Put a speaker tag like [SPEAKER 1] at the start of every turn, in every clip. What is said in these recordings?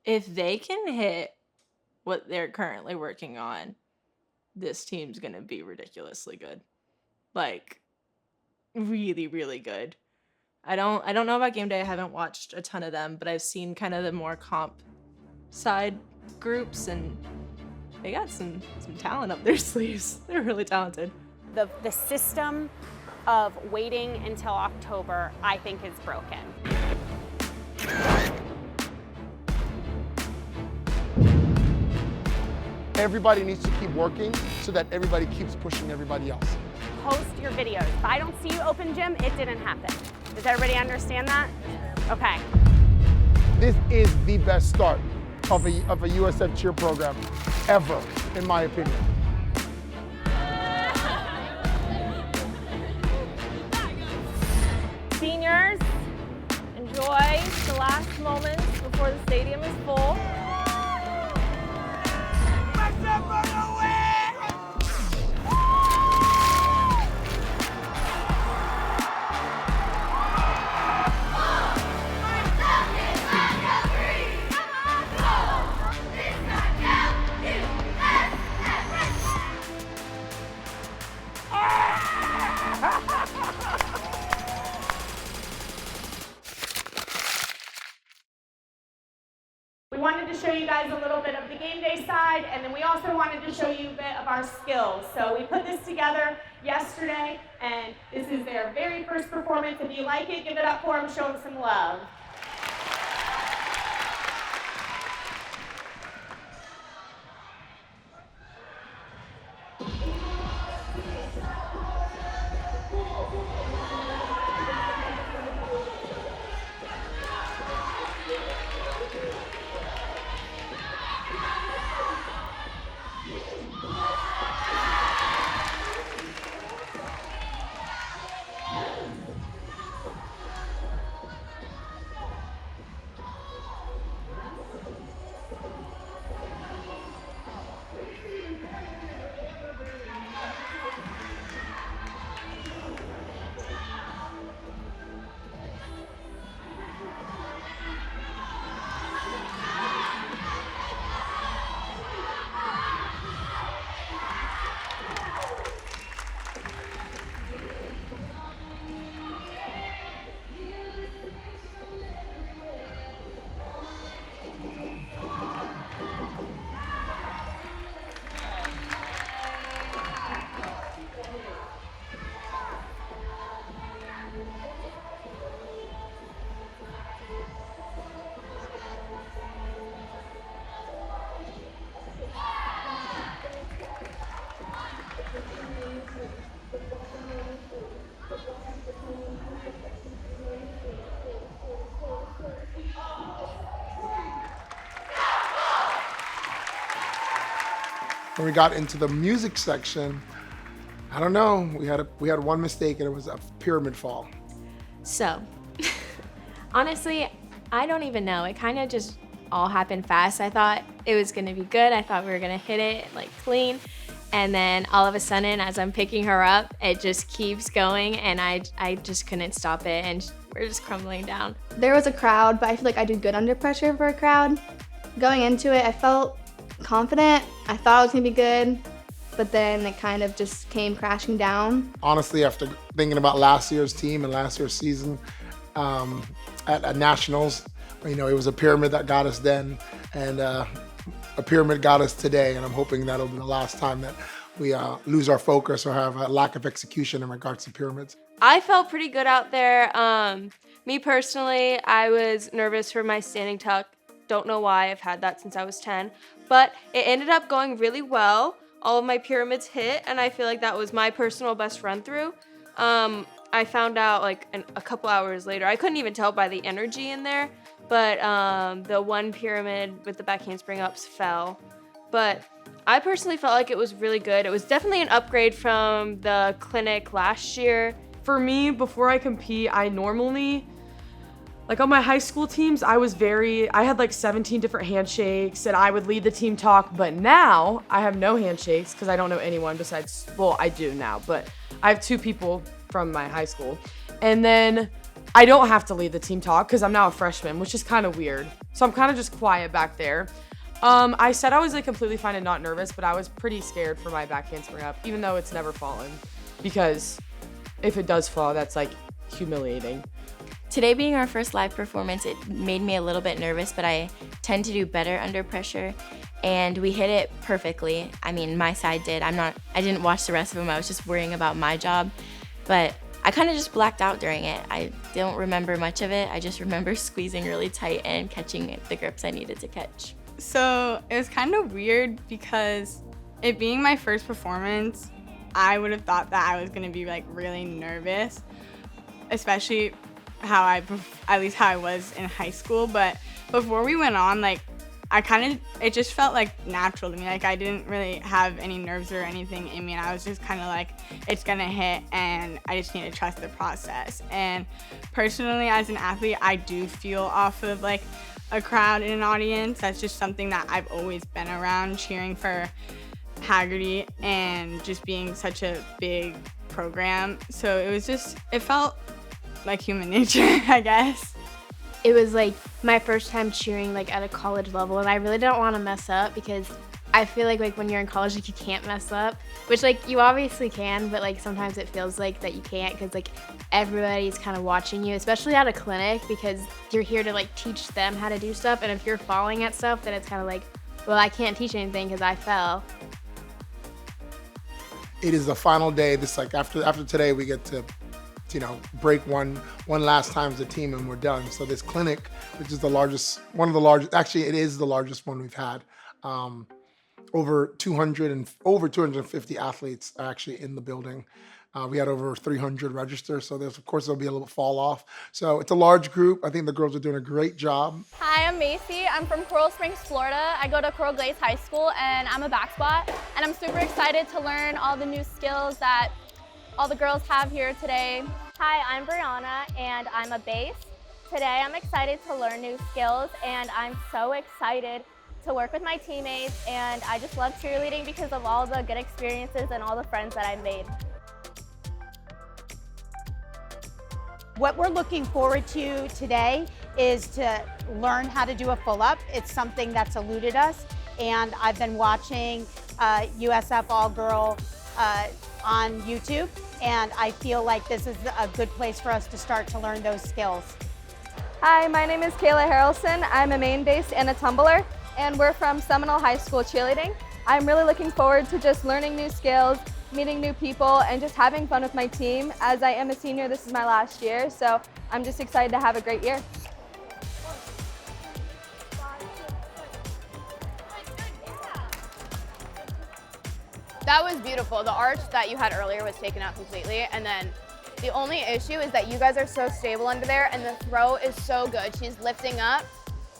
[SPEAKER 1] if they can hit what they're currently working on, this team's gonna be ridiculously good. Like, really, really good. I don't know about game day. I haven't watched a ton of them, but I've seen kind of the more comp side groups, and they got some talent up their sleeves. They're really talented.
[SPEAKER 2] The system of waiting until October, I think, is broken.
[SPEAKER 3] Everybody needs to keep working so that everybody keeps pushing everybody else.
[SPEAKER 2] Post your videos. If I don't see you open gym, it didn't happen. Does everybody understand that? Okay.
[SPEAKER 3] This is the best start of a USF cheer program ever, in my opinion.
[SPEAKER 4] Seniors, enjoy the last moments before the stadium is full.
[SPEAKER 2] We wanted to show you guys a little bit of the game day side, and then we also wanted to show you a bit of our skills. So we put this together yesterday, and this is their very first performance. If you like it, give it up for them, show them some love.
[SPEAKER 3] When we got into the music section, I don't know, we had one mistake, and it was a pyramid fall.
[SPEAKER 5] So, honestly, I don't even know. It kind of just all happened fast. I thought it was gonna be good. I thought we were gonna hit it like clean. And then all of a sudden, as I'm picking her up, it just keeps going, and I just couldn't stop it, and we're just crumbling down.
[SPEAKER 6] There was a crowd, but I feel like I do good under pressure for a crowd. Going into it, I felt confident. I thought it was gonna be good, but then it kind of just came crashing down.
[SPEAKER 3] Honestly, after thinking about last year's team and last year's season at Nationals, you know, it was a pyramid that got us then, and a pyramid got us today, and I'm hoping that'll be the last time that we lose our focus or have a lack of execution in regards to pyramids.
[SPEAKER 5] I felt pretty good out there. Me personally, I was nervous for my standing tuck. Don't know why. I've had that since I was 10, but it ended up going really well. All of my pyramids hit, and I feel like that was my personal best run through. I found out like a couple hours later. I couldn't even tell by the energy in there, but the one pyramid with the back handspring ups fell. But I personally felt like it was really good. It was definitely an upgrade from the clinic last year.
[SPEAKER 7] For me, before I compete, I normally, like on my high school teams, I had like 17 different handshakes, and I would lead the team talk, but now I have no handshakes because I don't know anyone besides, well, I do now, but I have 2 people from my high school. And then I don't have to lead the team talk because I'm now a freshman, which is kind of weird. So I'm kind of just quiet back there. I said I was like completely fine and not nervous, but I was pretty scared for my back handspring up, even though it's never fallen, because if it does fall, that's like humiliating.
[SPEAKER 8] Today being our first live performance, it made me a little bit nervous, but I tend to do better under pressure, and we hit it perfectly. I mean, my side did. I didn't watch the rest of them. I was just worrying about my job, but I kind of just blacked out during it. I don't remember much of it. I just remember squeezing really tight and catching the grips I needed to catch.
[SPEAKER 9] So it was kind of weird because it being my first performance, I would have thought that I was gonna be like really nervous, especially at least how I was in high school. But before we went on, like it just felt like natural to me. Like I didn't really have any nerves or anything in me, and I was just kind of like, it's gonna hit and I just need to trust the process. And personally, as an athlete, I do feel off of like a crowd in an audience. That's just something that I've always been around, cheering for Haggerty and just being such a big program. So it felt like human nature, I guess.
[SPEAKER 10] It was like my first time cheering like at a college level, and I really didn't want to mess up because I feel like when you're in college, like you can't mess up, which like you obviously can, but like sometimes it feels like that you can't because like everybody's kind of watching you, especially at a clinic, because you're here to like teach them how to do stuff, and if you're falling at stuff, then it's kind of like, well, I can't teach anything because I fell.
[SPEAKER 3] It is the final day. This like after today, we get to break one last time as a team and we're done. So this clinic, which is one of the largest, actually it is the largest one we've had. Over 250 athletes are actually in the building. We had over 300 register, so of course there'll be a little fall off. So it's a large group. I think the girls are doing a great job.
[SPEAKER 4] Hi, I'm Macy. I'm from Coral Springs, Florida. I go to Coral Glades High School, and I'm a back spot. And I'm super excited to learn all the new skills that all the girls have here today.
[SPEAKER 11] Hi, I'm Brianna, and I'm a base. Today I'm excited to learn new skills, and I'm so excited to work with my teammates, and I just love cheerleading because of all the good experiences and all the friends that I've made.
[SPEAKER 12] What we're looking forward to today is to learn how to do a full up. It's something that's eluded us, and I've been watching USF All Girl on YouTube, and I feel like this is a good place for us to start to learn those skills.
[SPEAKER 13] Hi, my name is Kayla Harrelson. I'm a main base and a tumbler, and we're from Seminole High School Cheerleading. I'm really looking forward to just learning new skills, meeting new people, and just having fun with my team. As I am a senior, this is my last year, so I'm just excited to have a great year.
[SPEAKER 14] That was beautiful. The arch that you had earlier was taken out completely, and then the only issue is that you guys are so stable under there, and the throw is so good. She's lifting up,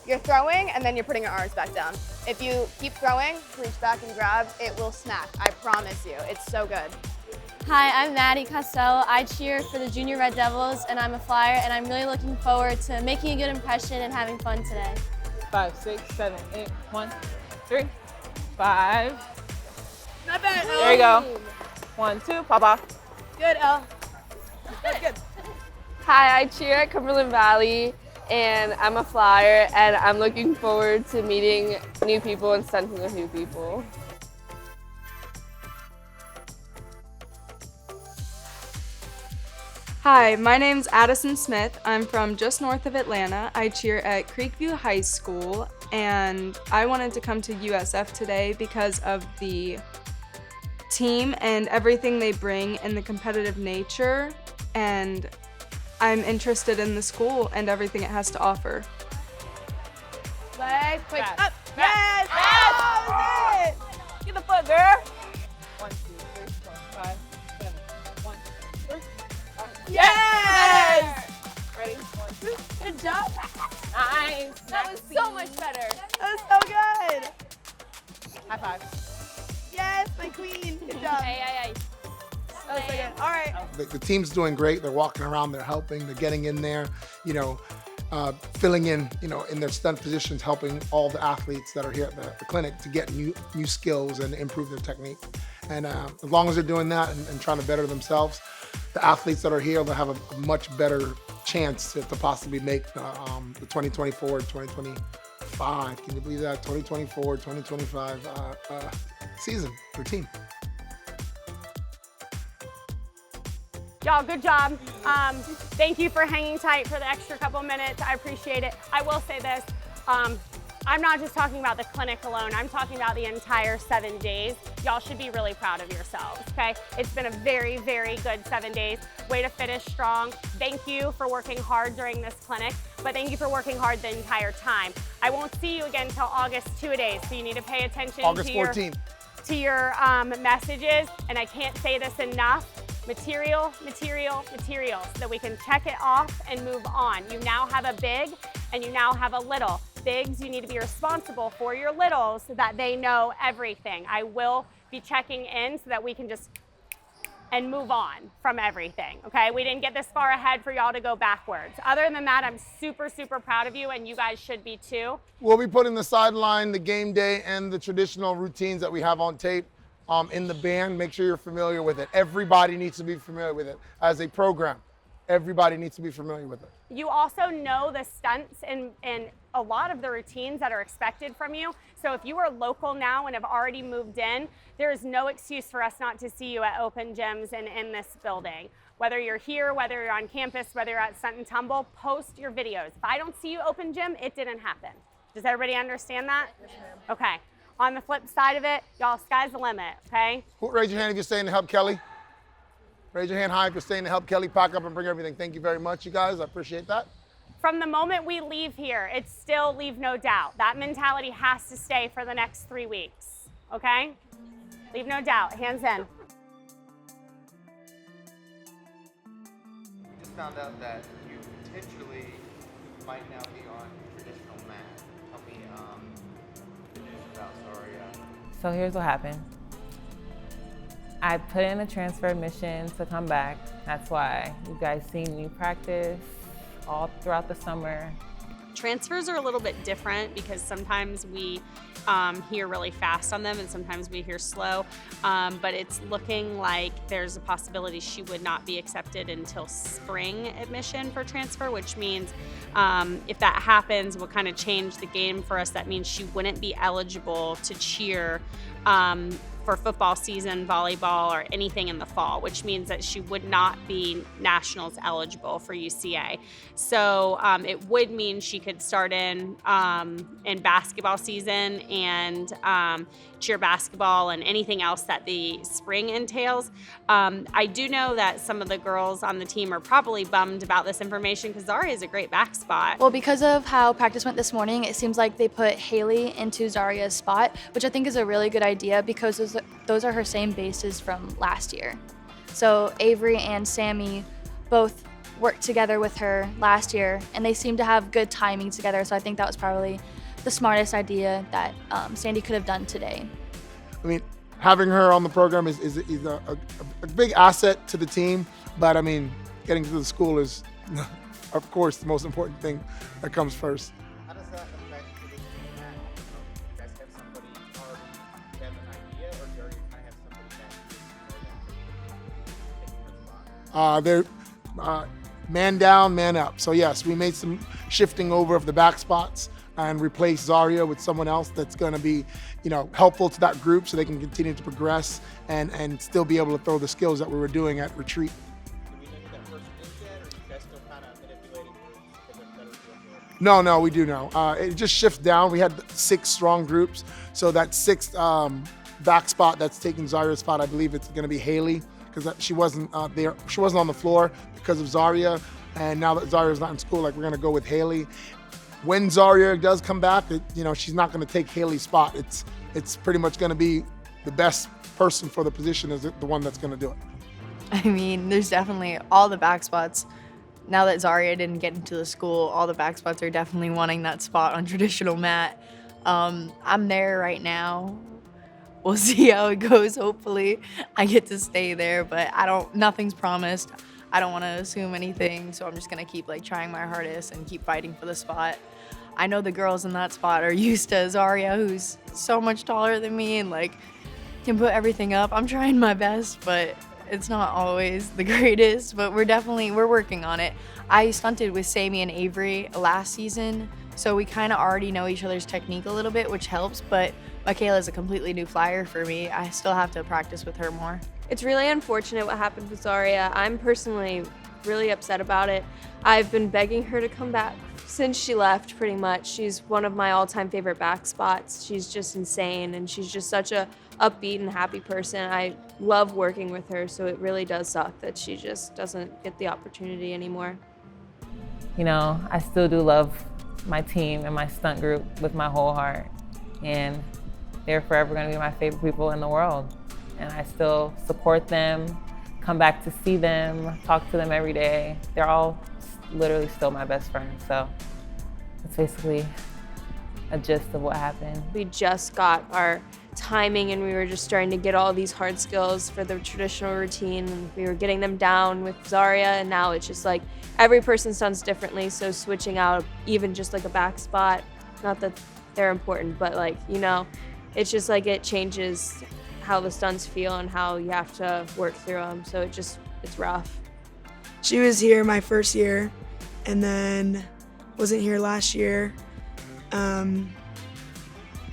[SPEAKER 14] you're throwing, and then you're putting your arms back down. If you keep throwing, reach back and grab, it will smack. I promise you. It's so good.
[SPEAKER 15] Hi, I'm Maddie Costello. I cheer for the Junior Red Devils, and I'm a flyer, and I'm really looking forward to making a good impression and having fun today.
[SPEAKER 16] 5, 6, 7, 8, 1, 3, 5.
[SPEAKER 14] Not bad.
[SPEAKER 16] There you go. 1, 2, pop off.
[SPEAKER 14] Good, Elle. Good.
[SPEAKER 13] Hi, I cheer at Cumberland Valley, and I'm a flyer, and I'm looking forward to meeting new people and stunting with new people.
[SPEAKER 17] Hi, my name's Addison Smith. I'm from just north of Atlanta. I cheer at Creekview High School, and I wanted to come to USF today because of the team and everything they bring and the competitive nature, and I'm interested in the school and everything it has to offer.
[SPEAKER 14] Legs, quick,
[SPEAKER 16] Fast.
[SPEAKER 14] up. Yes! Yes!
[SPEAKER 16] Get the foot, girl. 1, 2, 3, 4, 5, 7. 1, 2, 3, 4, 5.
[SPEAKER 14] Yes!
[SPEAKER 16] Ready? 1, 2.
[SPEAKER 14] Good job.
[SPEAKER 16] Nice.
[SPEAKER 14] That was so much better.
[SPEAKER 12] That was so good.
[SPEAKER 16] High five.
[SPEAKER 12] Yes, my queen. Good job.
[SPEAKER 14] Hey.
[SPEAKER 12] That was so good. All right.
[SPEAKER 3] The team's doing great. They're walking around, they're helping, they're getting in there, filling in, in their stunt positions, helping all the athletes that are here at the clinic to get new skills and improve their technique. And as long as they're doing that and trying to better themselves, the athletes that are here will have a much better chance to possibly make the 2024, 2025. Can you believe that? 2024, 2025 season for team.
[SPEAKER 2] Y'all, good job. Thank you for hanging tight for the extra couple minutes. I appreciate it. I will say this. I'm not just talking about the clinic alone. I'm talking about the entire 7 days. Y'all should be really proud of yourselves, okay? It's been a very, very good 7 days. Way to finish strong. Thank you for working hard during this clinic, but thank you for working hard the entire time. I won't see you again until August 2-a-days, so you need to pay attention
[SPEAKER 3] August
[SPEAKER 2] to
[SPEAKER 3] 14th.
[SPEAKER 2] your messages, and I can't say this enough. Material, material, material, so that we can check it off and move on. You now have a big and you now have a little. Bigs, you need to be responsible for your littles so that they know everything. I will be checking in so that we can just and move on from everything, okay? We didn't get this far ahead for y'all to go backwards. Other than that, I'm super, super proud of you, and you guys should be too.
[SPEAKER 3] We'll be putting the sideline, the game day, and the traditional routines that we have on tape in the band. Make sure you're familiar with it. Everybody needs to be familiar with it as a program. Everybody needs to be familiar with it.
[SPEAKER 2] You also know the stunts and a lot of the routines that are expected from you. So if you are local now and have already moved in, there is no excuse for us not to see you at open gyms and in this building. Whether you're here, whether you're on campus, whether you're at Stunt and Tumble, post your videos. If I don't see you open gym, it didn't happen. Does everybody understand that? Yes, ma'am. Okay. On the flip side of it, y'all, sky's the limit, okay?
[SPEAKER 3] Raise your hand if you're staying to help Kelly. Raise your hand high if you're staying to help Kelly pack up and bring everything. Thank you very much, you guys. I appreciate that.
[SPEAKER 2] From the moment we leave here, it's still leave no doubt. That mentality has to stay for the next 3 weeks, okay? Leave no doubt, hands in.
[SPEAKER 18] We just found out that you potentially might now be on traditional mat. Help me the news about Zaria.
[SPEAKER 19] So here's what happened. I put in a transfer admission to come back. That's why you guys seen me practice all throughout the summer.
[SPEAKER 20] Transfers are a little bit different because sometimes we hear really fast on them and sometimes we hear slow, but it's looking like there's a possibility she would not be accepted until spring admission for transfer, which means if that happens, will kind of change the game for us. That means she wouldn't be eligible to cheer for football season, volleyball, or anything in the fall, which means that she would not be nationals eligible for UCA. So it would mean she could start in basketball season and cheer basketball and anything else that the spring entails. I do know that some of the girls on the team are probably bummed about this information because Zaria is a great back spot.
[SPEAKER 21] Well, because of how practice went this morning, it seems like they put Haley into Zaria's spot, which I think is a really good idea because those are her same bases from last year. So Avery and Sammy both worked together with her last year, and they seem to have good timing together, so I think that was probably the smartest idea that Sandy could have done today.
[SPEAKER 3] I mean, having her on the program is a big asset to the team, but I mean, getting to the school is, of course, the most important thing that comes first.
[SPEAKER 18] How does that affect traditional mat? Do you guys have somebody already have an idea, or do you kind of have somebody that is
[SPEAKER 3] They're man down, man up. So yes, we made some shifting over of the back spots and replace Zaria with someone else that's going to be, helpful to that group so they can continue to progress and still be able to throw the skills that we were doing at retreat.
[SPEAKER 18] Do we know who that person is yet, or are you guys still kind of manipulating groups because they're better to avoid?
[SPEAKER 3] No, we do know. It just shifts down. We had 6 strong groups, so that 6th back spot that's taking Zaria's spot, I believe it's going to be Haley, because she wasn't there. She wasn't on the floor because of Zaria, and now that Zaria's not in school, we're going to go with Haley. When Zaria does come back, she's not going to take Haley's spot. It's pretty much going to be the best person for the position is the one that's going to do it.
[SPEAKER 22] I mean, there's definitely all the back spots. Now that Zaria didn't get into the school, all the back spots are definitely wanting that spot on traditional mat. I'm there right now. We'll see how it goes. Hopefully I get to stay there, but nothing's promised. I don't want to assume anything, so I'm just going to keep trying my hardest and keep fighting for the spot. I know the girls in that spot are used to Zaria, who's so much taller than me and can put everything up. I'm trying my best, but It's not always the greatest, but we're working on it. I stunted with Sammy and Avery last season, so we kind of already know each other's technique a little bit, which helps, but Michaela's a completely new flyer for me. I still have to practice with her more.
[SPEAKER 5] It's really unfortunate what happened with Zaria. I'm personally really upset about it. I've been begging her to come back since she left, pretty much. She's one of my all-time favorite back spots. She's just insane, and she's just such a upbeat and happy person. I love working with her, so it really does suck that she just doesn't get the opportunity anymore.
[SPEAKER 19] You know, I still do love my team and my stunt group with my whole heart, and they're forever gonna be my favorite people in the world. And I still support them, come back to see them, talk to them every day. They're all literally still my best friends, so it's basically a gist of what happened.
[SPEAKER 5] We just got our timing and we were just starting to get all these hard skills for the traditional routine, and we were getting them down with Zaria, and now it's just like every person stunts differently, so switching out even just like a back spot, not that they're important, but like, you know, it's just like it changes how the stunts feel and how you have to work through them, so it's rough.
[SPEAKER 1] She was here my first year and then wasn't here last year.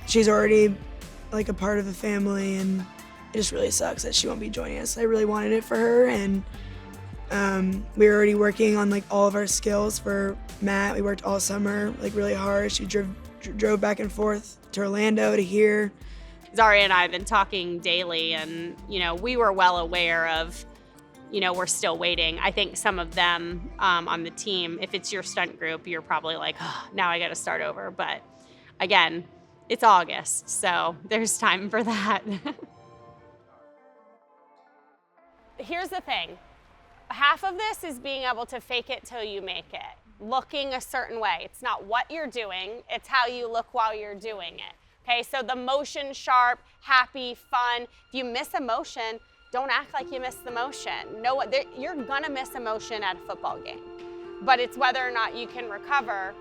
[SPEAKER 1] She's already like a part of the family, and it just really sucks that she won't be joining us. I really wanted it for her, and we were already working on like all of our skills for Matt. We worked all summer like really hard. She drove back and forth to Orlando to here.
[SPEAKER 20] Zaria and I have been talking daily, and you know, we were well aware of, you know, we're still waiting. I think some of them on the team, if it's your stunt group, you're probably like, oh, now I got to start over. But again, it's August, so there's time for that.
[SPEAKER 14] Here's the thing. Half of this is being able to fake it till you make it. Looking a certain way. It's not what you're doing, it's how you look while you're doing it. Okay, so the motion sharp, happy, fun. If you miss a motion, don't act like you missed the motion. You're gonna miss a motion at a football game, but it's whether or not you can recover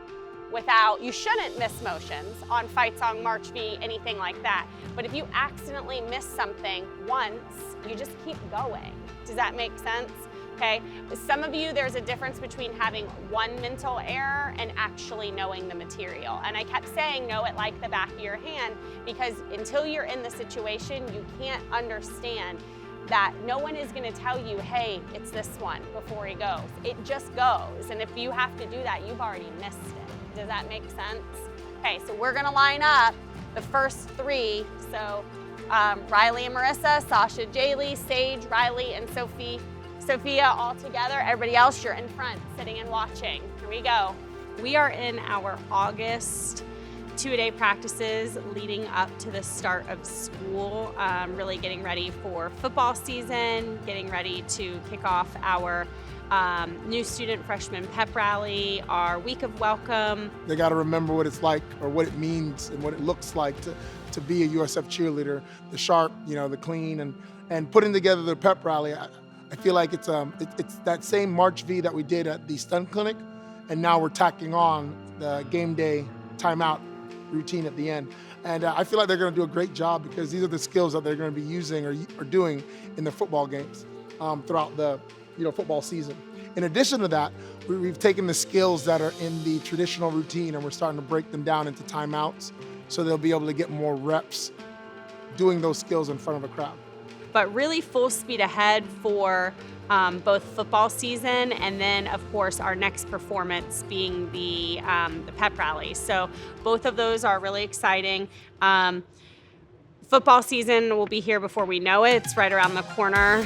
[SPEAKER 14] without, you shouldn't miss motions on Fight Song, March V, anything like that. But if you accidentally miss something once, you just keep going. Does that make sense? Okay, some of you, there's a difference between having one mental error and actually knowing the material. And I kept saying know it like the back of your hand, because until you're in the situation, you can't understand that no one is gonna tell you, hey, it's this one before he goes. It just goes, and if you have to do that, you've already missed it. Does that make sense? Okay, so we're gonna line up the first three. So Riley and Marissa, Sasha, Jaylee, Sage, Riley, and Sophia all together. Everybody else, you're in front, sitting and watching. Here we go.
[SPEAKER 20] We are in our August two-a-day practices leading up to the start of school, really getting ready for football season, getting ready to kick off our new student freshman pep rally, our week of welcome.
[SPEAKER 3] They got to remember what it's like, or what it means and what it looks like to be a USF cheerleader, the sharp, you know, the clean, and putting together the pep rally. I feel like it's that same March V that we did at the stunt clinic, and now we're tacking on the game day timeout routine at the end. And I feel like they're going to do a great job, because these are the skills that they're going to be using or doing in the football games throughout the football season. In addition to that, we've taken the skills that are in the traditional routine and we're starting to break them down into timeouts, so they'll be able to get more reps doing those skills in front of a crowd.
[SPEAKER 20] But really full speed ahead for both football season, and then of course our next performance being the pep rally. So both of those are really exciting. Football season will be here before we know it. It's right around the corner.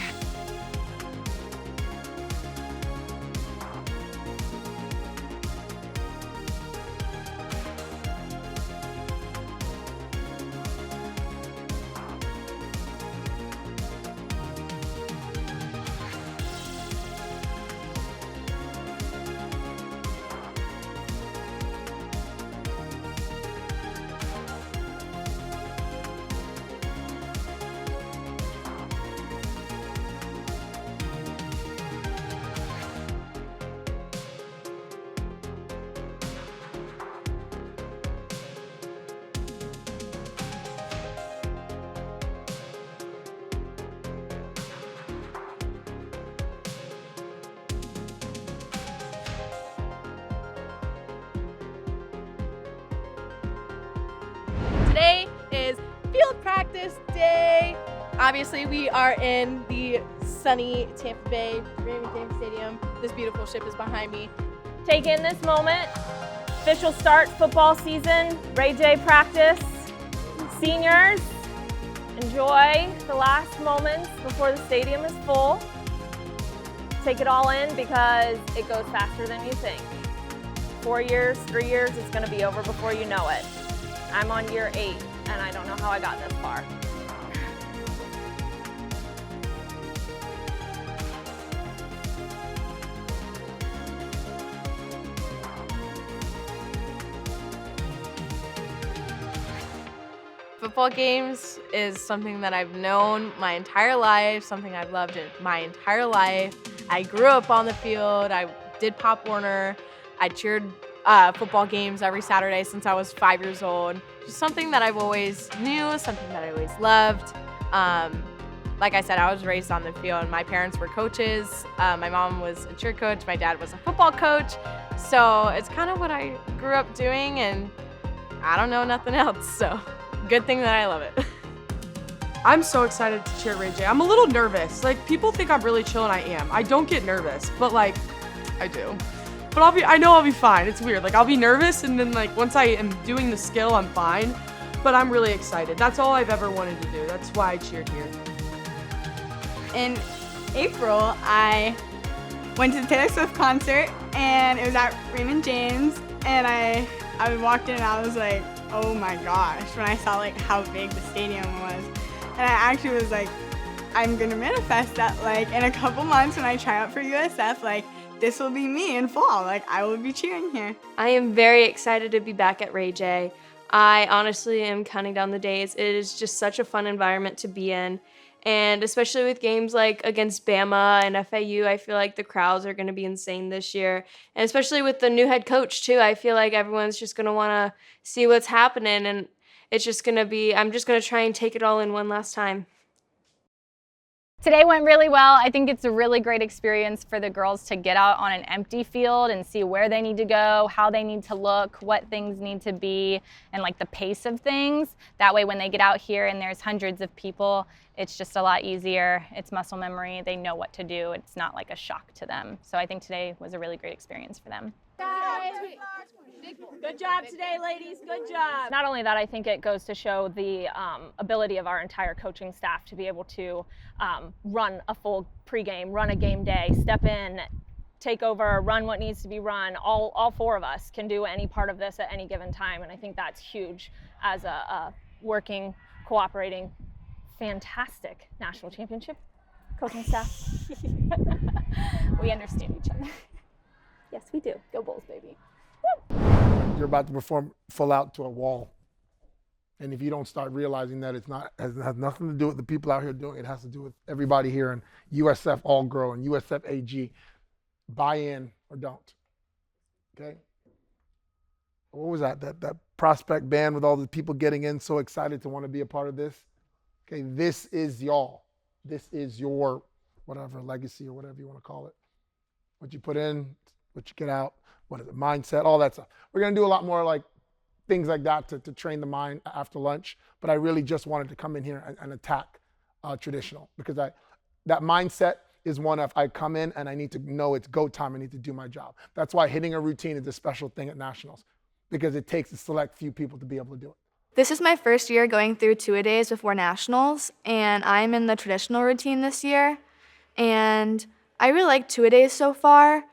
[SPEAKER 6] Today is field practice day. Obviously, we are in the sunny Tampa Bay Raymond James Stadium. This beautiful ship is behind me.
[SPEAKER 2] Take in this moment. Official start football season. Ray J practice. Seniors, enjoy the last moments before the stadium is full. Take it all in because it goes faster than you think. 4 years, 3 years, it's going to be over before you know it. I'm on year 8, and I don't know how I got this far.
[SPEAKER 22] Football games is something that I've known my entire life, something I've loved in my entire life. I grew up on the field. I did Pop Warner. I cheered football games every Saturday since I was 5 years old. Just something that I've always knew, something that I always loved. Like I said, I was raised on the field. My parents were coaches. My mom was a cheer coach. My dad was a football coach. So it's kind of what I grew up doing, and I don't know nothing else. So good thing that I love it.
[SPEAKER 7] I'm so excited to cheer Ray J. I'm a little nervous. Like, people think I'm really chill, and I am. I don't get nervous, but like, I do. But I know I'll be fine. It's weird. Like, I'll be nervous, and then like once I am doing the skill, I'm fine. But I'm really excited. That's all I've ever wanted to do. That's why I cheered here.
[SPEAKER 9] In April, I went to the Taylor Swift concert, and it was at Raymond James, and I walked in and I was like, oh my gosh, when I saw like how big the stadium was. And I actually was like, I'm gonna manifest that like in a couple months when I try out for USF, like this will be me in fall, like I will be cheering here.
[SPEAKER 5] I am very excited to be back at Ray J. I honestly am counting down the days. It is just such a fun environment to be in. And especially with games like against Bama and FAU, I feel like the crowds are going to be insane this year. And especially with the new head coach too, I feel like everyone's just going to want to see what's happening. And it's just going to be, I'm just going to try and take it all in one last time.
[SPEAKER 23] Today went really well. I think it's a really great experience for the girls to get out on an empty field and see where they need to go, how they need to look, what things need to be, and like the pace of things. That way when they get out here and there's hundreds of people, it's just a lot easier. It's muscle memory. They know what to do. It's not like a shock to them. So I think today was a really great experience for them.
[SPEAKER 2] Good job today, ladies. Good job.
[SPEAKER 23] Not only that, I think it goes to show the ability of our entire coaching staff to be able to run a full pregame, run a game day, step in, take over, run what needs to be run. All 4 of us can do any part of this at any given time, and I think that's huge as a working, cooperating, fantastic national championship coaching staff. We understand each other. Yes, we do. Go Bulls, baby.
[SPEAKER 3] You're about to perform full out to a wall. And if you don't start realizing that it has nothing to do with the people out here doing it, it has to do with everybody here in USF All-Girl and USF AG. Buy in or don't. Okay? What was that? That prospect band with all the people getting in so excited to want to be a part of this? Okay, this is y'all. This is your whatever, legacy or whatever you want to call it. What you put in, what you get out, what is it, mindset, all that stuff. We're going to do a lot more like things like that to train the mind after lunch, but I really just wanted to come in here and attack traditional because that mindset is one of I come in and I need to know it's go time, I need to do my job. That's why hitting a routine is a special thing at Nationals because it takes a select few people to be able to do it.
[SPEAKER 24] This is my first year going through two-a-days before Nationals, and I'm in the traditional routine this year, and I really like two-a-days so far.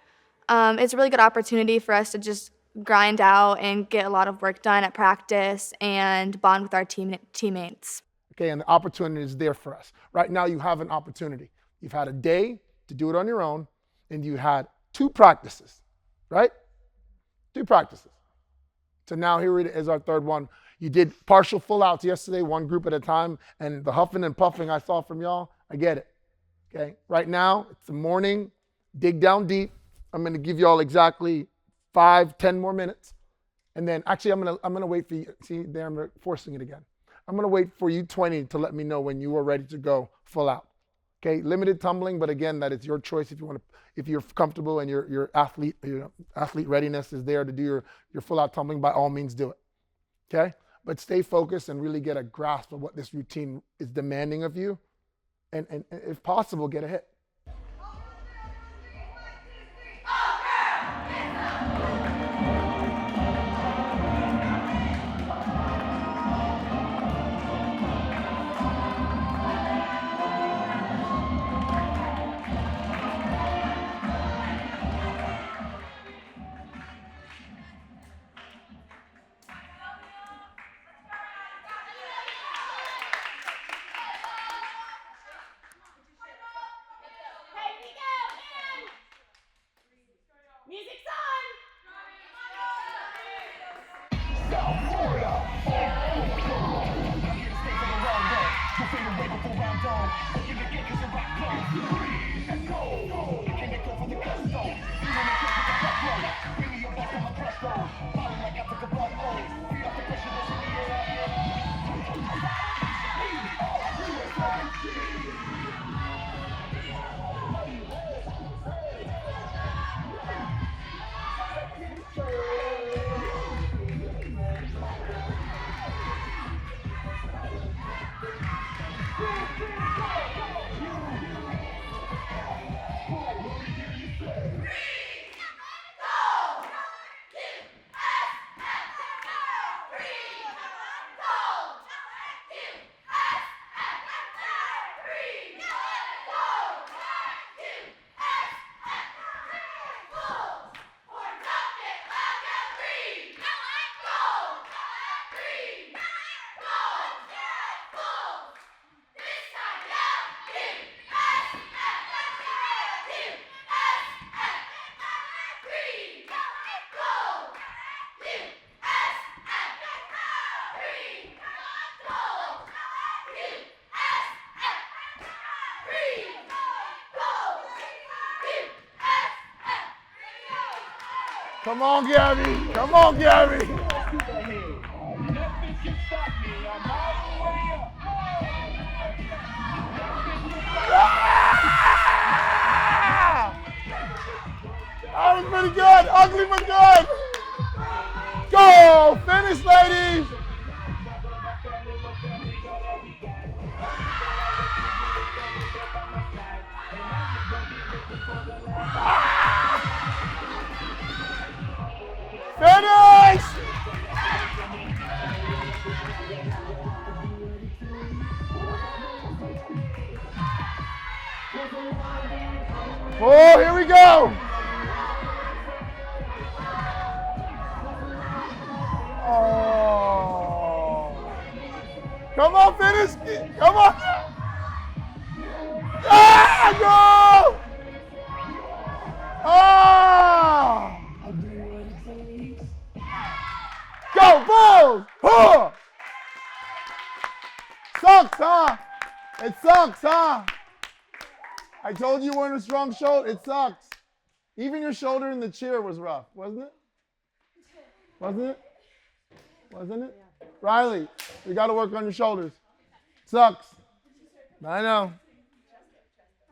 [SPEAKER 24] It's a really good opportunity for us to just grind out and get a lot of work done at practice and bond with our teammates.
[SPEAKER 3] Okay, and the opportunity is there for us. Right now you have an opportunity. You've had a day to do it on your own, and you had 2 practices, right? 2 practices. So now here it is, our third one. You did partial full outs yesterday, one group at a time, and the huffing and puffing I saw from y'all, I get it. Okay, right now it's the morning, dig down deep. I'm gonna give y'all exactly 5-10 more minutes. And then actually I'm gonna wait for you. See, there I'm forcing it again. I'm gonna wait for you 20 to let me know when you are ready to go full out. Okay, limited tumbling, but again, that is your choice if you want to, if you're comfortable and your athlete readiness is there to do your full out tumbling, by all means do it. Okay? but stay focused and really get a grasp of what this routine is demanding of you. And if possible, get a hit.
[SPEAKER 2] Music's on!
[SPEAKER 3] Come on, Gabby. Come on, Gabby. That was pretty good. Ugly but good. Go. Finish, ladies. Finish! Oh, here we go! Oh. Come on, finish! Come on! Ah, go! Oh! Go, Bulls! Huh! Sucks, huh? It sucks, huh? I told you weren't a strong shoulder. It sucks. Even your shoulder in the cheer was rough, wasn't it? Wasn't it? Wasn't it? Riley, we got to work on your shoulders. Sucks. I know.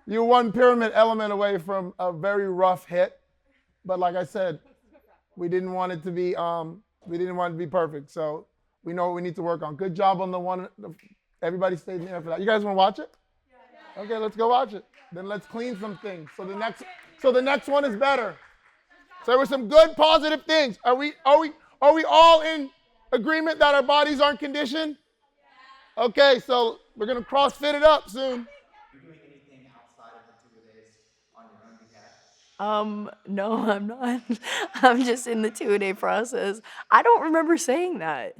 [SPEAKER 3] You're one pyramid element away from a very rough hit, but like I said, we didn't want it to be perfect. So we know what we need to work on. Good job on the one. Everybody stayed in there for that. You guys want to watch it? Okay, let's go watch it. Then let's clean some things. So the next one is better. So there were some good positive things. Are we all in agreement that our bodies aren't conditioned? Okay, so we're gonna CrossFit it up soon.
[SPEAKER 22] No, I'm not. I'm just in the 2-a-day process. I don't remember saying that.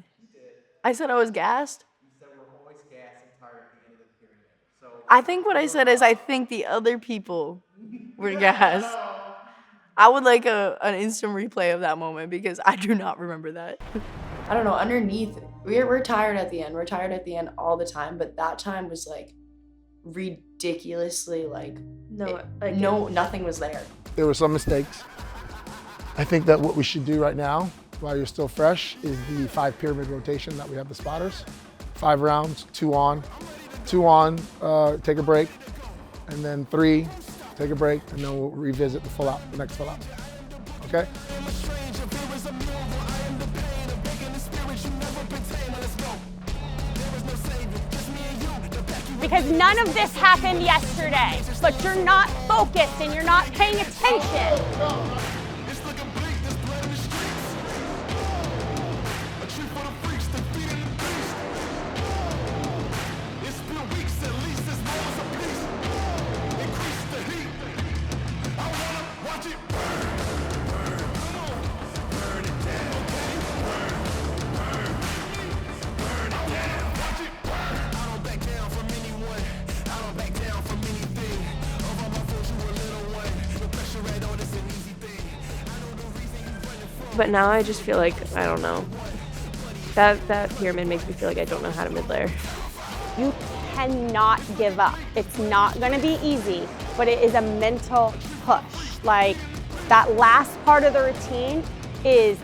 [SPEAKER 22] I said I was gassed.
[SPEAKER 18] You said we're always gassed and tired at the end of the period. So
[SPEAKER 22] I think what I said is I think the other people were gassed. I would like an instant replay of that moment because I do not remember that. I don't know, underneath, we're tired at the end. We're tired at the end all the time, but that time was like ridiculously nothing was there.
[SPEAKER 3] There were some mistakes. I think that what we should do right now, while you're still fresh, is the 5 pyramid rotation that we have the spotters. 5 rounds, 2 on, take a break, and then 3, take a break, and then we'll revisit the next full out. Okay?
[SPEAKER 2] because none of this happened yesterday. But you're not focused and you're not paying attention.
[SPEAKER 5] But now I just feel like, I don't know. That pyramid makes me feel like I don't know how to mid-layer.
[SPEAKER 2] You cannot give up. It's not gonna be easy, but it is a mental push. Like, that last part of the routine is,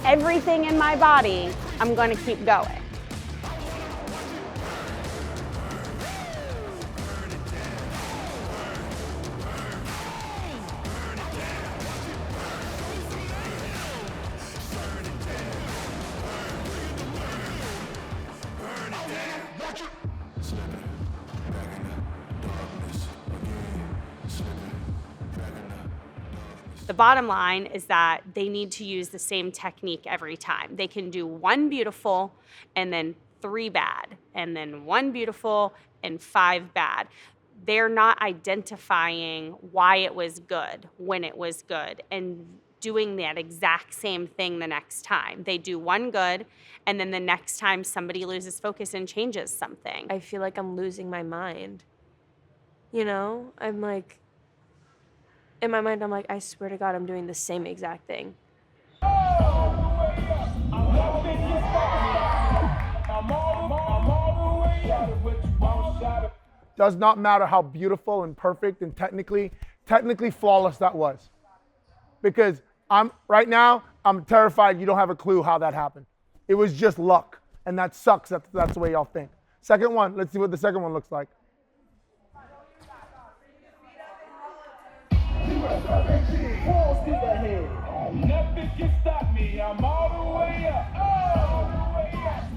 [SPEAKER 2] everything in my body, I'm gonna keep going.
[SPEAKER 20] The bottom line is that they need to use the same technique every time. They can do one beautiful and then 3 bad, and then 1 beautiful and 5 bad. They're not identifying why it was good, when it was good, and doing that exact same thing the next time. They do 1 good, and then the next time somebody loses focus and changes something.
[SPEAKER 5] I feel like I'm losing my mind. You know? I'm like, in my mind, I'm like, I swear to God, I'm doing the same exact thing.
[SPEAKER 3] Does not matter how beautiful and perfect and technically flawless that was. Because right now, I'm terrified you don't have a clue how that happened. It was just luck, and that sucks. That's the way y'all think. Second one, let's see what the second one looks like.
[SPEAKER 4] Nothing can stop me. I'm all the way up.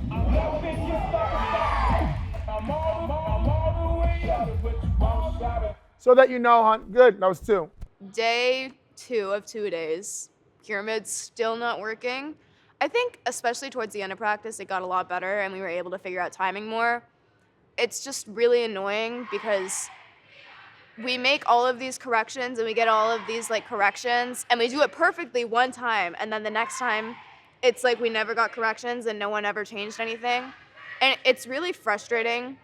[SPEAKER 4] Nothing can stop me. I'm all the way up. But you won't stop it.
[SPEAKER 3] So that you know, hon. Good. That was 2.
[SPEAKER 22] Day 2 of 2 days. Pyramid's still not working. I think especially towards the end of practice, it got a lot better and we were able to figure out timing more. It's just really annoying because we make all of these corrections and we get all of these corrections and we do it perfectly one time and then the next time it's like we never got corrections and no one ever changed anything. And it's really frustrating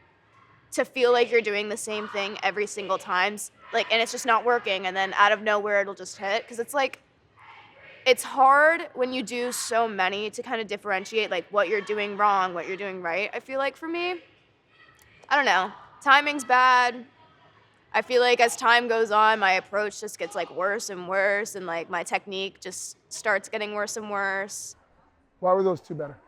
[SPEAKER 22] to feel like you're doing the same thing every single time, and it's just not working and then out of nowhere it'll just hit. Because it's hard when you do so many to kind of differentiate what you're doing wrong, what you're doing right, I feel like for me. I don't know, timing's bad. I feel like as time goes on, my approach just gets worse and worse, and my technique just starts getting worse and worse.
[SPEAKER 3] Why were those 2 better?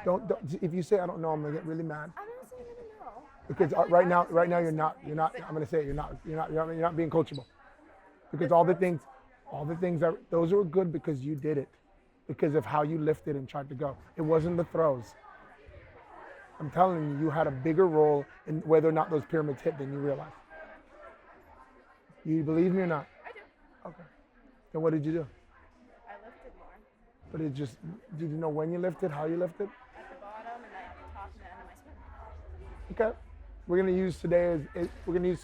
[SPEAKER 3] Don't if you say I don't know, I'm gonna get really mad.
[SPEAKER 22] I'm not saying I don't know.
[SPEAKER 3] Because right now you're not. I'm gonna say it, you're not being coachable. Because all the things those were good because you did it, because of how you lifted and tried to go. It wasn't the throws. I'm telling you, you had a bigger role in whether or not those pyramids hit than you realize. You believe me or not?
[SPEAKER 22] I do.
[SPEAKER 3] Okay. Then what did you do?
[SPEAKER 22] I lifted more.
[SPEAKER 3] But did you know when you lifted, how you lifted?
[SPEAKER 22] At the bottom and at the top and the end of my spin.
[SPEAKER 3] Okay. We're gonna use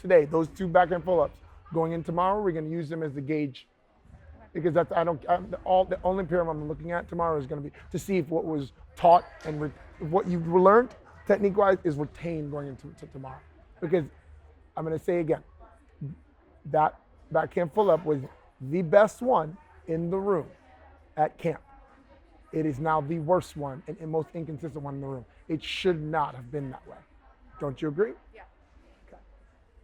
[SPEAKER 3] today those 2 back end pull-ups. Going in tomorrow, we're gonna use them as the gauge. Because the only pyramid I'm looking at tomorrow is gonna be to see if what was taught and what you learned technique-wise is retained going into tomorrow. Because I'm gonna say again, that backhand pull-up was the best one in the room at camp. It is now the worst one and most inconsistent one in the room. It should not have been that way. Don't you agree?
[SPEAKER 22] Yeah.
[SPEAKER 3] Okay.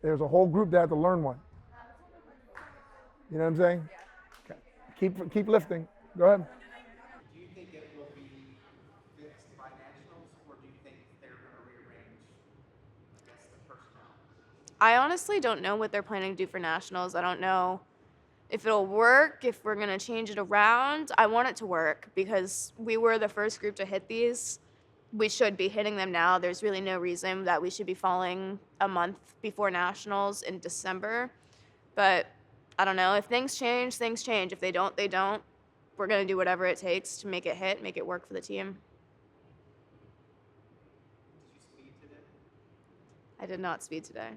[SPEAKER 3] There's a whole group that had to learn one. You know what I'm saying? Yeah. Okay. Keep lifting. Go ahead.
[SPEAKER 18] Do you think it will be fixed by nationals, or do you think they're going to rearrange, the personnel?
[SPEAKER 22] I honestly don't know what they're planning to do for nationals. I don't know if it'll work, if we're gonna change it around. I want it to work because we were the first group to hit these.
[SPEAKER 24] we should be hitting them now. There's really no reason that we should be falling a month before nationals in December. But I don't know. If things change, things change. If they don't, they don't. We're going to do whatever it takes to make it hit, make it work for the team. I did not speed today.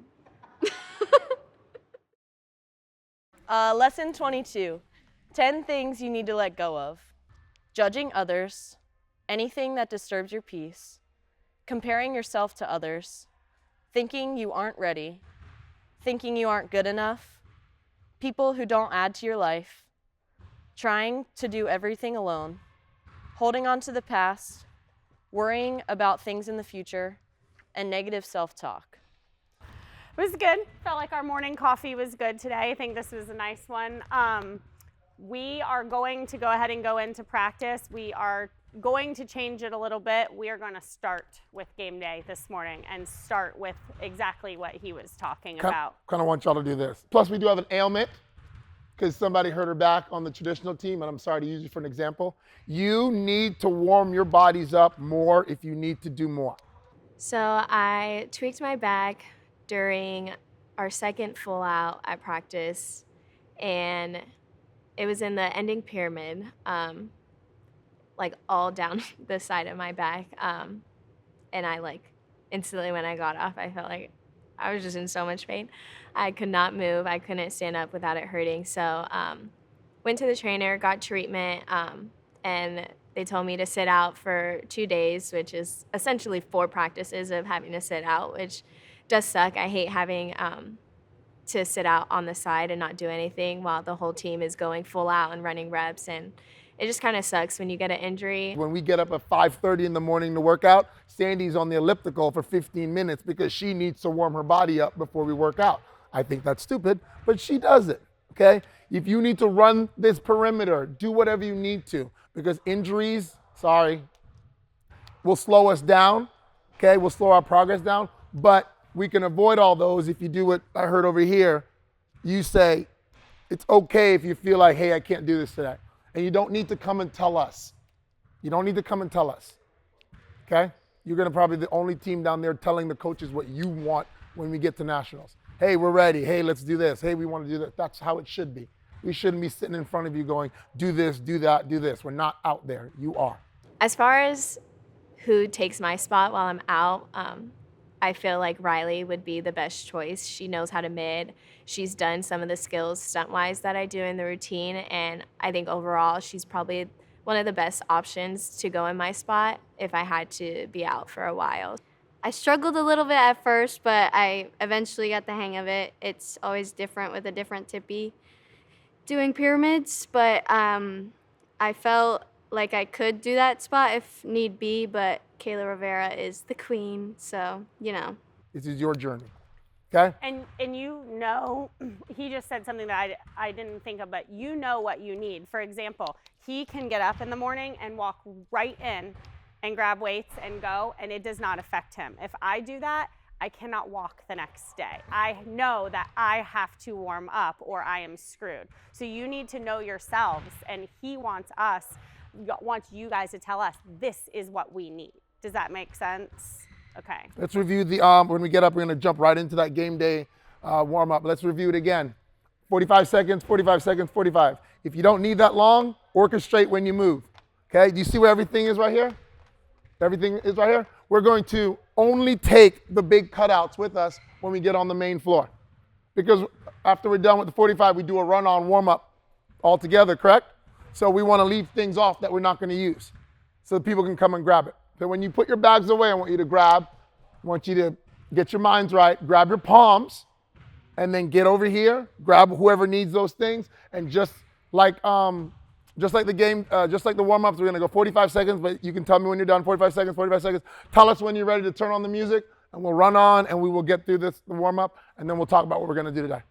[SPEAKER 8] Lesson 22, 10 things you need to let go of. Judging others, anything that disturbs your peace, comparing yourself to others, thinking you aren't ready, thinking you aren't good enough, people who don't add to your life, trying to do everything alone, holding on to the past, worrying about things in the future, and negative self-talk.
[SPEAKER 2] It was good. Felt like our morning coffee was good today. I think this was a nice one. We are going to go ahead and go into practice. We are going to change it a little bit. We are going to start with game day this morning and start with exactly what he was talking about.
[SPEAKER 3] Kind of want y'all to do this. Plus, we do have an ailment because somebody hurt her back on the traditional team, and I'm sorry to use you for an example. You need to warm your bodies up more if you need to do more.
[SPEAKER 10] So I tweaked my back during our second full out at practice, and it was in the ending pyramid, like all down the side of my back. And I instantly when I got off, I felt like I was just in so much pain. I could not move. I couldn't stand up without it hurting. So went to the trainer, got treatment, and they told me to sit out for 2 days, which is essentially 4 practices of having to sit out, which does suck. I hate having to sit out on the side and not do anything while the whole team is going full out and running reps, and it just kind of sucks when you get an injury.
[SPEAKER 3] When we get up at 5:30 in the morning to work out, Sandy's on the elliptical for 15 minutes because she needs to warm her body up before we work out. I think that's stupid, but she does it, okay? If you need to run this perimeter, do whatever you need to, because injuries, will slow us down, okay? Will slow our progress down, but we can avoid all those if you do what I heard over here. You say, it's okay if you feel like, hey, I can't do this today. And you don't need to come and tell us. You don't need to come and tell us, okay? You're gonna probably be the only team down there telling the coaches what you want when we get to nationals. Hey, we're ready. Hey, let's do this. Hey, we wanna do that. That's how it should be. We shouldn't be sitting in front of you going, do this, do that, do this. We're not out there. You are.
[SPEAKER 10] As far as who takes my spot while I'm out, I feel like Riley would be the best choice. She knows how to mid. She's done some of the skills stunt-wise that I do in the routine, and I think overall she's probably one of the best options to go in my spot if I had to be out for a while.
[SPEAKER 11] I struggled a little bit at first, but I eventually got the hang of it. It's always different with a different tippy doing pyramids, but I felt like I could do that spot if need be, but Kayla Rivera is the queen, so, you know.
[SPEAKER 3] This is your journey, okay?
[SPEAKER 2] And you know, he just said something that I didn't think of, but you know what you need. For example, he can get up in the morning and walk right in and grab weights and go, and it does not affect him. If I do that, I cannot walk the next day. I know that I have to warm up or I am screwed. So you need to know yourselves, and he wants you guys to tell us, this is what we need. Does that make sense? Okay.
[SPEAKER 3] Let's review the, when we get up, we're gonna jump right into that game day warm up. Let's review it again. 45 seconds, 45 seconds, 45. If you don't need that long, orchestrate when you move, okay? Do you see where everything is right here? Everything is right here? We're going to only take the big cutouts with us when we get on the main floor. Because after we're done with the 45, we do a run-on warm-up all together, correct? So we wanna leave things off that we're not gonna use so people can come and grab it. So when you put your bags away, I want you to grab, I want you to get your minds right, grab your palms, and then get over here, grab whoever needs those things, and just like the game, just like the warm-ups, we're gonna go 45 seconds, but you can tell me when you're done, 45 seconds, 45 seconds. Tell us when you're ready to turn on the music, and we'll run on, and we will get through the warm-up, and then we'll talk about what we're gonna do today.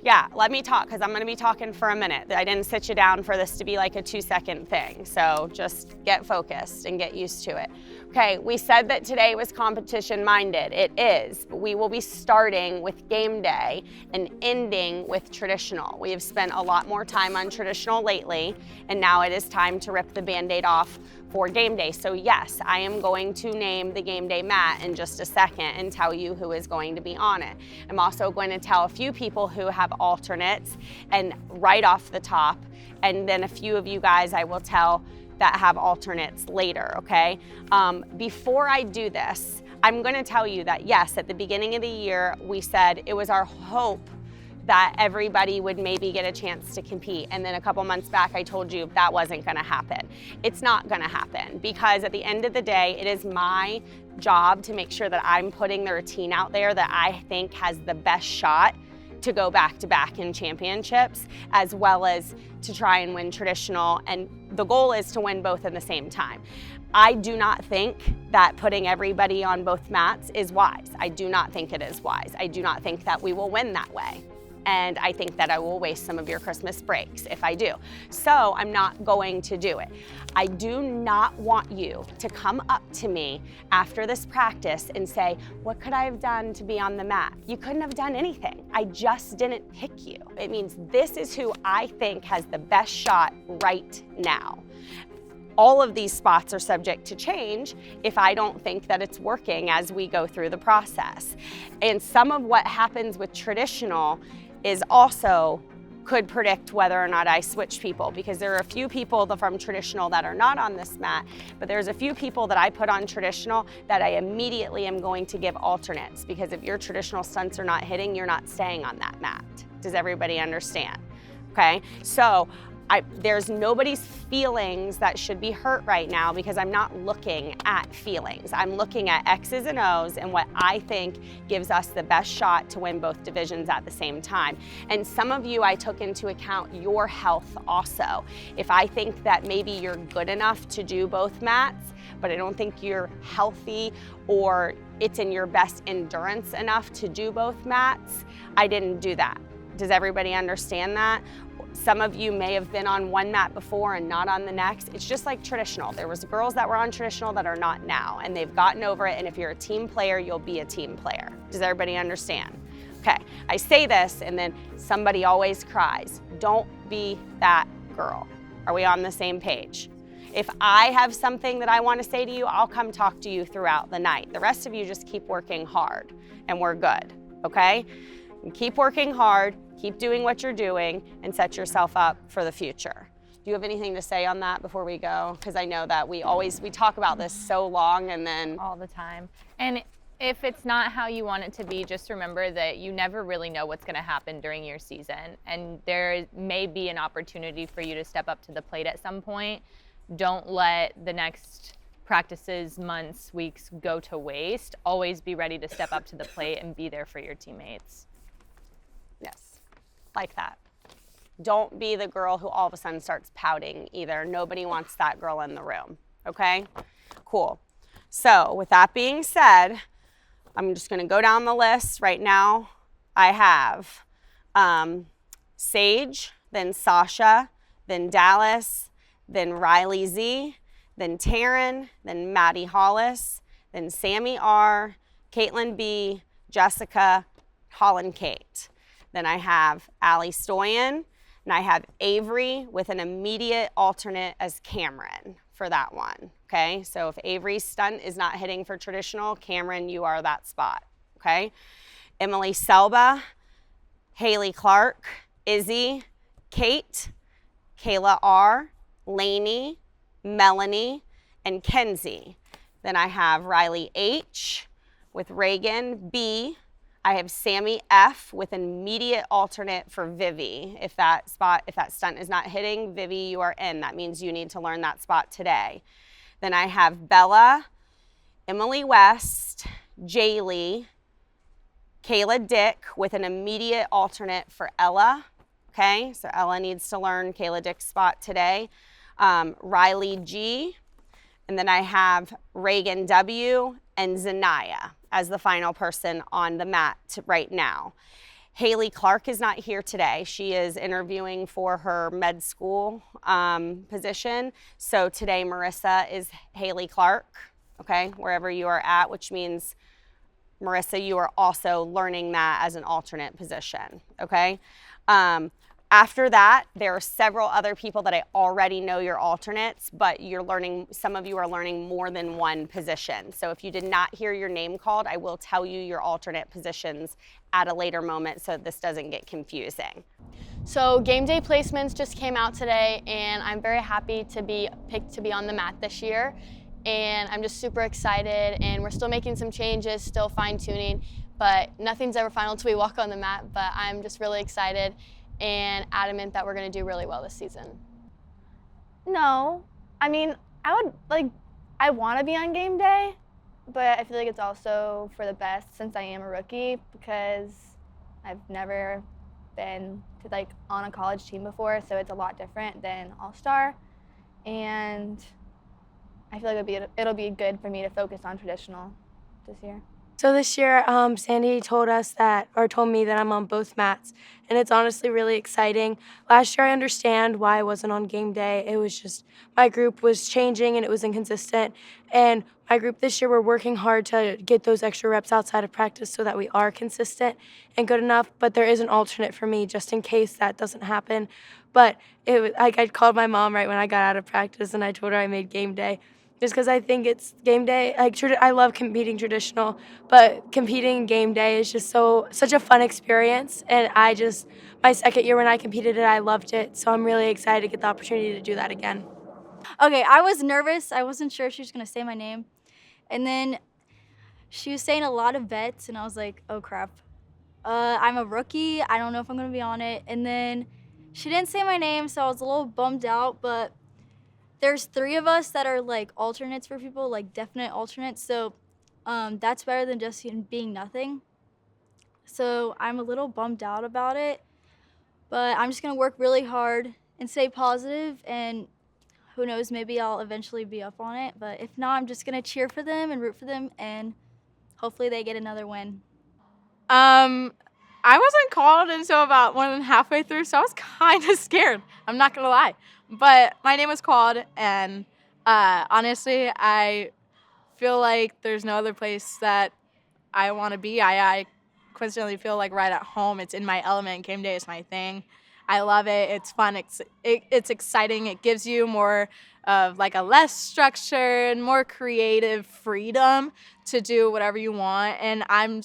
[SPEAKER 23] Yeah, let me talk because I'm going to be talking for a minute. I didn't sit you down for this to be like a 2-second thing. So just get focused and get used to it. Okay, we said that today was competition minded. It is. But we will be starting with game day and ending with traditional. We have spent a lot more time on traditional lately, and now it is time to rip the Band-Aid off for game day. So yes, I am going to name the game day mat in just a second and tell you who is going to be on it. I'm also going to tell a few people who have alternates and right off the top, and then a few of you guys I will tell that have alternates later, okay? Before I do this, I'm gonna tell you that yes, at the beginning of the year, we said it was our hope that everybody would maybe get a chance to compete. And then a couple months back, I told you that wasn't gonna happen. It's not gonna happen because at the end of the day, it is my job to make sure that I'm putting the routine out there that I think has the best shot to go back to back in championships, as well as to try and win traditional. And the goal is to win both at the same time. I do not think that putting everybody on both mats is wise. I do not think it is wise. I do not think that we will win that way. And I think that I will waste some of your Christmas breaks if I do. So I'm not going to do it. I do not want you to come up to me after this practice and say, what could I have done to be on the mat? You couldn't have done anything. I just didn't pick you. It means this is who I think has the best shot right now. All of these spots are subject to change if I don't think that it's working as we go through the process. And some of what happens with traditional is also could predict whether or not I switch people, because there are a few people from traditional that are not on this mat, but there's a few people that I put on traditional that I immediately am going to give alternates, because if your traditional stunts are not hitting, you're not staying on that mat. Does everybody understand? Okay, so there's nobody's feelings that should be hurt right now, because I'm not looking at feelings. I'm looking at X's and O's and what I think gives us the best shot to win both divisions at the same time. And some of you, I took into account your health also. If I think that maybe you're good enough to do both mats, but I don't think you're healthy or it's in your best endurance enough to do both mats, I didn't do that. Does everybody understand that? Some of you may have been on one mat before and not on the next. It's just like traditional. There was girls that were on traditional that are not now, and they've gotten over it, and if you're a team player, you'll be a team player. Does everybody understand? Okay, I say this, and then somebody always cries. Don't be that girl. Are we on the same page? If I have something that I want to say to you, I'll come talk to you throughout the night. The rest of you just keep working hard, and we're good, okay? And keep working hard. Keep doing what you're doing and set yourself up for the future. Do you have anything to say on that before we go? Because I know that we talk about this so long and then
[SPEAKER 13] all the time. And if it's not how you want it to be, just remember that you never really know what's going to happen during your season. And there may be an opportunity for you to step up to the plate at some point. Don't let the next practices, months, weeks go to waste. Always be ready to step up to the plate and be there for your teammates.
[SPEAKER 23] yes. Like that. Don't be the girl who all of a sudden starts pouting either. Nobody wants that girl in the room, okay? Cool. So with that being said, I'm just gonna go down the list right now. I have Sage, then Sasha, then Dallas, then Riley Z, then Taryn, then Maddie Hollis, then Sammy R, Caitlin B, Jessica, Holland Kate. Then I have Allie Stoyan, and I have Avery with an immediate alternate as Cameron for that one, okay? So if Avery's stunt is not hitting for traditional, Cameron, you are that spot, okay? Emily Selba, Haley Clark, Izzy, Kate, Kayla R, Lainey, Melanie, and Kenzie. Then I have Riley H with Reagan B. I have Sammy F with an immediate alternate for Vivi. If that stunt is not hitting, Vivi, you are in. That means you need to learn that spot today. Then I have Bella, Emily West, Jaylee, Kayla Dick with an immediate alternate for Ella. Okay, so Ella needs to learn Kayla Dick's spot today. Riley G, and then I have Reagan W and Zanaya as the final person on the mat right now.
[SPEAKER 12] Haley Clark is not here today. She is interviewing for her med school position. So today Marissa is Haley Clark, okay, wherever you are at, which means, Marissa, you are also learning that as an alternate position, okay? After that, there are several other people that I already know your alternates, but you're learning, some of you are learning more than one position. So if you did not hear your name called, I will tell you your alternate positions at a later moment so this doesn't get confusing.
[SPEAKER 14] So game day placements just came out today, and I'm very happy to be picked to be on the mat this year. And I'm just super excited, and we're still making some changes, still fine tuning, but nothing's ever final until we walk on the mat. But I'm just really excited and adamant that we're gonna do really well this season.
[SPEAKER 21] No, I mean, I want to be on game day, but I feel like it's also for the best since I am a rookie because I've never been to on a college team before, so it's a lot different than All-Star, and I feel like it'll be good for me to focus on traditional this year.
[SPEAKER 15] So this year, Sandy told me that I'm on both mats, and it's honestly really exciting. Last year, I understand why I wasn't on game day. It was just my group was changing and it was inconsistent. And my group this year, we're working hard to get those extra reps outside of practice so that we are consistent and good enough. But there is an alternate for me just in case that doesn't happen. But I called my mom right when I got out of practice, and I told her I made game day. Just because I think it's game day. I love competing traditional, but competing game day is just such a fun experience. And my second year when I competed it, I loved it. So I'm really excited to get the opportunity to do that again.
[SPEAKER 21] Okay, I was nervous. I wasn't sure if she was going to say my name. And then she was saying a lot of vets, and I was like, oh, crap. I'm a rookie. I don't know if I'm going to be on it. And then she didn't say my name, so I was a little bummed out, but there's 3 of us that are alternates for people, definite alternates. So that's better than just being nothing. So I'm a little bummed out about it, but I'm just gonna work really hard and stay positive, and who knows, maybe I'll eventually be up on it. But if not, I'm just gonna cheer for them and root for them, and hopefully they get another win.
[SPEAKER 16] I wasn't called until about more than halfway through, so I was kind of scared. I'm not gonna lie. But my name was called, and honestly, I feel like there's no other place that I want to be. I coincidentally feel like right at home. It's in my element. Game day is my thing. I love it. It's fun. It's exciting. It gives you more of a less structured, more creative freedom to do whatever you want. And I'm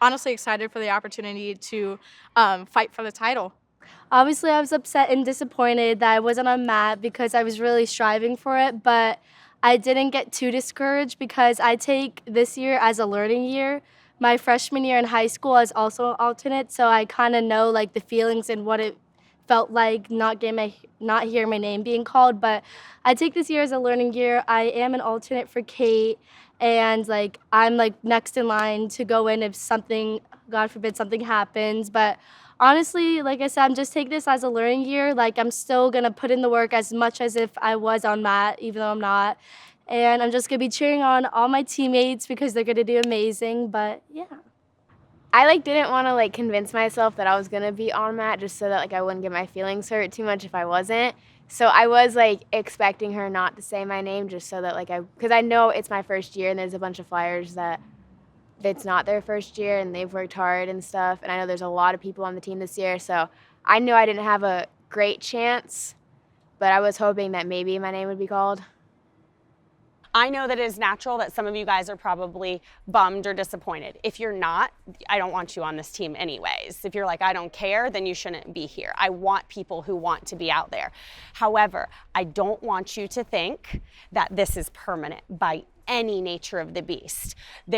[SPEAKER 16] honestly excited for the opportunity to fight for the title.
[SPEAKER 15] Obviously, I was upset and disappointed that I wasn't on mat because I was really striving for it, but I didn't get too discouraged because I take this year as a learning year. My freshman year in high school I was also an alternate, so I kind of know the feelings and what it felt like not hear my name being called. But I take this year as a learning year. I am an alternate for Kate, and I'm next in line to go in if something, God forbid, something happens. But honestly, like I said, I'm just taking this as a learning year. I'm still going to put in the work as much as if I was on mat, even though I'm not. And I'm just going to be cheering on all my teammates because they're going to do amazing. But, yeah.
[SPEAKER 10] I didn't want to convince myself that I was going to be on mat just so that I wouldn't get my feelings hurt too much if I wasn't. So I was expecting her not to say my name just so that because I know it's my first year and there's a bunch of Flyers that it's not their first year and they've worked hard and stuff. And I know there's a lot of people on the team this year, so I knew I didn't have a great chance, but I was hoping that maybe my name would be called.
[SPEAKER 12] I know that it is natural that some of you guys are probably bummed or disappointed. If you're not, I don't want you on this team anyways. If you're I don't care, then you shouldn't be here. I want people who want to be out there. However, I don't want you to think that this is permanent by any nature of the beast.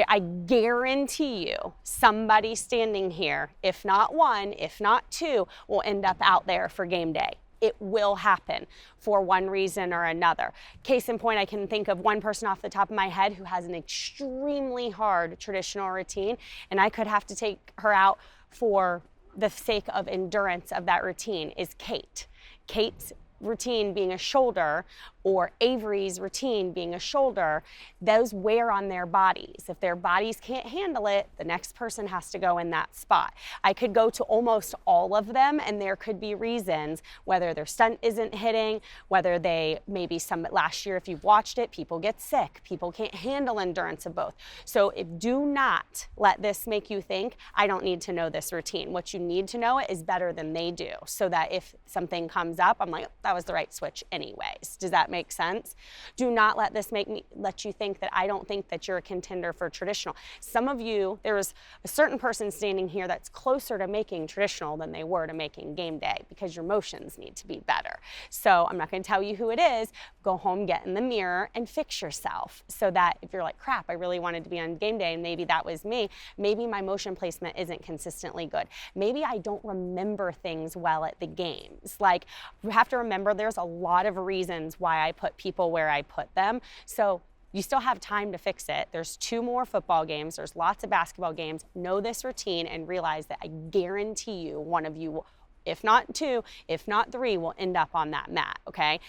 [SPEAKER 12] I guarantee you somebody standing here, if not 1, if not 2, will end up out there for game day. It will happen for one reason or another. Case in point, I can think of one person off the top of my head who has an extremely hard traditional routine, and I could have to take her out for the sake of endurance of that routine, is Kate. Kate routine being a shoulder or Avery's routine being a shoulder, those wear on their bodies. If their bodies can't handle it, the next person has to go in that spot. I could go to almost all of them, and there could be reasons, whether their stunt isn't hitting, whether they, maybe some last year, if you've watched it, people get sick, people can't handle endurance of both. So do not let this make you think, I don't need to know this routine. What you need to know is better than they do, so that if something comes up, I'm like, that was the right switch anyways. Does that make sense? Do not let this let you think that I don't think that you're a contender for traditional. Some of you, there was a certain person standing here that's closer to making traditional than they were to making game day, because your motions need to be better. So I'm not going to tell you who it is. Go home, get in the mirror, and fix yourself, so that if you're like, crap, I really wanted to be on game day, and maybe that was me, maybe my motion placement isn't consistently good. Maybe I don't remember things well at the games. Like, you have to remember there's a lot of reasons why I put people where I put them. So you still have time to fix it. There's 2 more football games. There's lots of basketball games. Know this routine and realize that I guarantee you one of you, if not 2, if not 3, will end up on that mat, okay?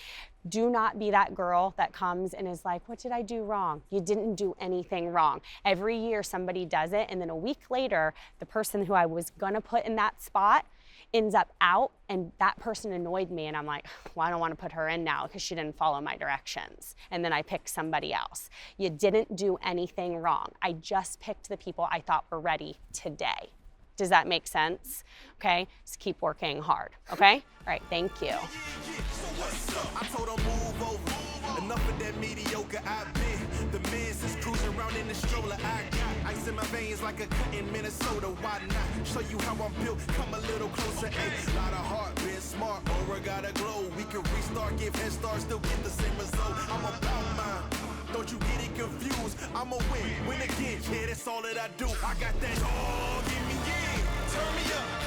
[SPEAKER 12] Do not be that girl that comes and is like, what did I do wrong? You didn't do anything wrong. Every year somebody does it, and then a week later, the person who I was gonna put in that spot ends up out, and that person annoyed me, and I'm like, well, I don't want to put her in now because she didn't follow my directions. And then I picked somebody else. You didn't do anything wrong. I just picked the people I thought were ready today. Does that make sense? Okay, just keep working hard, okay? All right, thank you.
[SPEAKER 4] I told her move over. Enough of that mediocre I've been. The man's is cruising around in the stroller. I got ice in my veins like a cut in Minnesota. Why not show you how I'm built? Come a little closer. A lot of heart, been smart, aura gotta glow. We can restart, give head start, still get the same result. I'm about mine. Don't you get it confused? I'ma win again. Yeah, that's all that I do. I got that dog in me, yeah. Turn me up.